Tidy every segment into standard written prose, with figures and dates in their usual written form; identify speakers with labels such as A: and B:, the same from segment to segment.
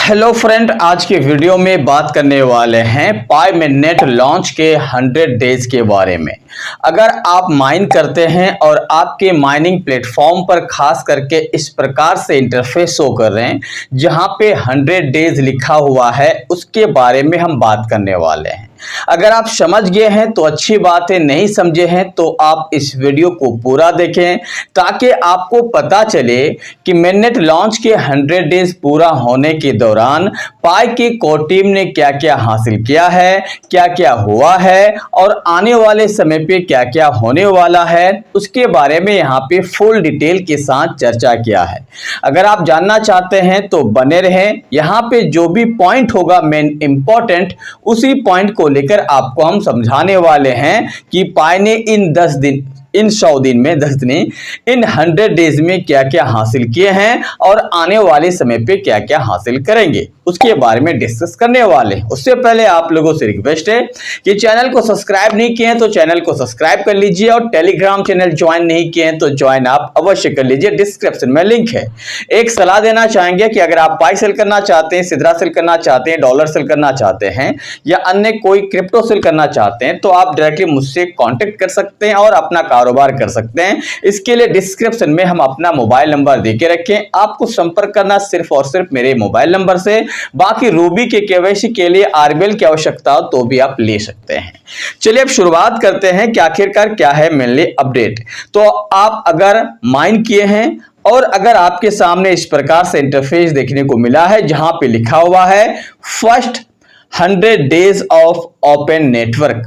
A: Hello friend, आज के video में बात करने वाले हैं पाई मिननेट लॉन्च के 100 डेज के बारे में। अगर आप माइन करते हैं और आपके माइनिंग प्लेटफॉर्म पर खास करके इस प्रकार से इंटरफेस शो कर रहे हैं जहां पे 100 डेज लिखा हुआ है, उसके बारे में हम बात करने वाले हैं। अगर आप समझ गए हैं तो अच्छी बात है, नहीं समझे हैं तो आप इस वीडियो को पूरा देखें ताकि आपको पता चले कि मिननेट लॉन्च के 100 डेज पूरा होने के दौरान पाई की कोर टीम ने क्या क्या हासिल किया है, क्या क्या हुआ है और आने वाले समय पे क्या क्या होने वाला है, उसके बारे में यहाँ पे फुल डिटेल के साथ चर्चा किया है। अगर आप जानना चाहते हैं तो बने रहें। यहाँ पे जो भी पॉइंट होगा मेन इंपॉर्टेंट, उसी पॉइंट को लेकर आपको हम समझाने वाले हैं कि पाई ने इन 10 दिन, इन 100 दिन में 10 दिन, इन 100 डेज में क्या क्या हासिल किए हैं और आने वाले समय पे क्या क्या हासिल करेंगे, उसके बारे में डिस्कस करने वाले हैं। उससे पहले आप लोगों से रिक्वेस्ट है कि चैनल को सब्सक्राइब नहीं किए हैं तो चैनल को सब्सक्राइब कर लीजिए और टेलीग्राम चैनल ज्वाइन नहीं किए हैं तो ज्वाइन आप अवश्य कर लीजिए, डिस्क्रिप्शन में लिंक है। एक सलाह देना चाहेंगे कि अगर आप पाई सेल करना चाहते हैं, सिद्रा सेल करना चाहते हैं, डॉलर सेल करना चाहते हैं या अन्य कोई क्रिप्टो सेल करना चाहते हैं तो आप डायरेक्टली मुझसे कॉन्टेक्ट कर सकते हैं और अपना कारोबार कर सकते हैं। इसके लिए डिस्क्रिप्शन में हम अपना मोबाइल नंबर देके रखें, आपको संपर्क करना सिर्फ और सिर्फ मेरे मोबाइल नंबर से। बाकी रूबी के केवाईसी के लिए आरबीएल की आवश्यकता हो तो भी आप ले सकते हैं। चलिए अब शुरुआत करते हैं कि आखिरकार क्या है मेनली अपडेट। तो आप अगर माइन किए हैं और अगर आपके सामने इस प्रकार से इंटरफेस देखने को मिला है जहां पे लिखा हुआ है first 100 days of open network,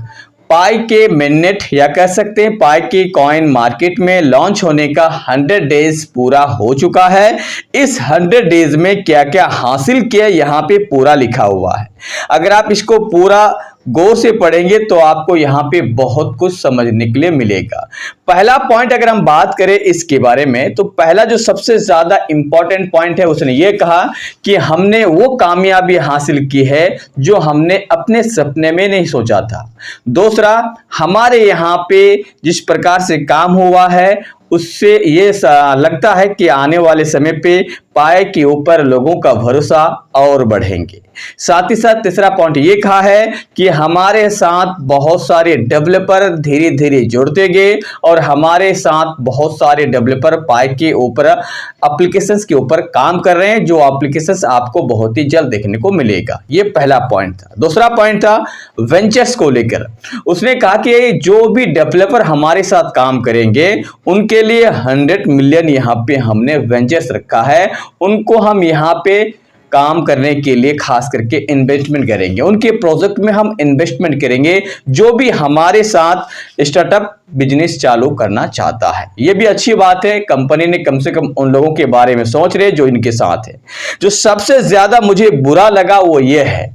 A: Pi के मिननेट या कह सकते हैं पाई की कॉइन मार्केट में लॉन्च होने का 100 डेज पूरा हो चुका है। इस 100 डेज में क्या क्या हासिल किया यहाँ पे पूरा लिखा हुआ है। अगर आप इसको पूरा गौर से पढ़ेंगे तो आपको यहाँ पे बहुत कुछ समझने के लिए मिलेगा। पहला पॉइंट अगर हम बात करें इसके बारे में तो पहला जो सबसे ज्यादा इंपॉर्टेंट पॉइंट है उसने ये कहा कि हमने वो कामयाबी हासिल की है जो हमने अपने सपने में नहीं सोचा था। दूसरा, हमारे यहाँ पे जिस प्रकार से काम हुआ है उससे ये लगता है कि आने वाले समय पे पाई के ऊपर लोगों का भरोसा और बढ़ेंगे। साथ ही साथ तीसरा पॉइंट ये कहा है कि हमारे साथ बहुत सारे डेवलपर धीरे धीरे जुड़ते गए और हमारे साथ बहुत सारे डेवलपर पाई के ऊपर एप्लीकेशंस के ऊपर काम कर रहे हैं, जो एप्लीकेशंस आपको बहुत ही जल्द देखने को मिलेगा। ये पहला पॉइंट था। दूसरा पॉइंट था वेंचर्स को लेकर। उसने कहा कि जो भी डेवलपर हमारे साथ काम करेंगे उनके लिए 100 मिलियन यहाँ पे हमने वेंचर्स रखा है, उनको हम यहाँ पे काम करने के लिए खास करके इन्वेस्टमेंट करेंगे, उनके प्रोजेक्ट में हम इन्वेस्टमेंट करेंगे जो भी हमारे साथ स्टार्टअप बिजनेस चालू करना चाहता है। यह भी अच्छी बात है, कंपनी ने कम से कम उन लोगों के बारे में सोच रहे जो इनके साथ है। जो सबसे ज्यादा मुझे बुरा लगा वो ये है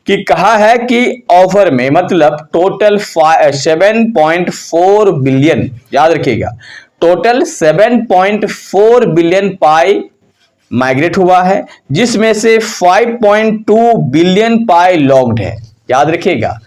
A: कि कहा है कि ऑफर में मतलब टोटल 7.4 बिलियन, याद रखिएगा, टोटल 7.4 बिलियन पाई माइग्रेट हुआ है, जिसमें से 5.2 बिलियन पाई लॉक्ड है। याद रखिएगा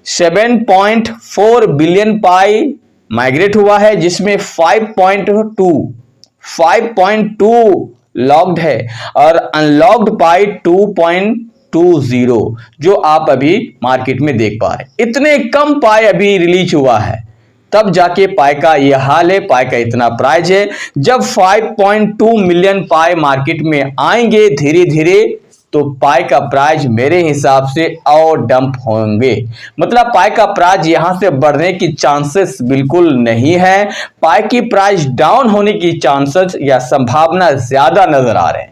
A: 7.4 बिलियन पाई माइग्रेट हुआ है जिसमें 5.2 लॉक्ड है और अनलॉक्ड पाई 2.20 जो आप अभी मार्केट में देख पा रहे हैं। इतने कम पाई अभी रिलीज हुआ है, तब जाके पाई का यह हाल है, पाई का इतना प्राइस है। जब 5.2 मिलियन पाई मार्केट में आएंगे धीरे धीरे तो पाई का प्राइस मेरे हिसाब से और डंप होंगे, मतलब पाई का प्राइस यहां से बढ़ने की चांसेस बिल्कुल नहीं है। पाई की प्राइस डाउन होने की चांसेस या संभावना ज्यादा नजर आ रहे हैं।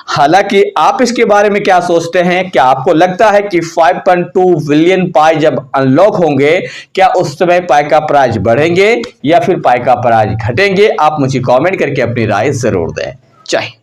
A: हालांकि आप इसके बारे में क्या सोचते हैं? क्या आपको लगता है कि 5.2 बिलियन पाई जब अनलॉक होंगे क्या उस समय पाई का प्राइस बढ़ेंगे या फिर पाई का प्राइस घटेंगे? आप मुझे कमेंट करके अपनी राय जरूर दें। जय हिंद।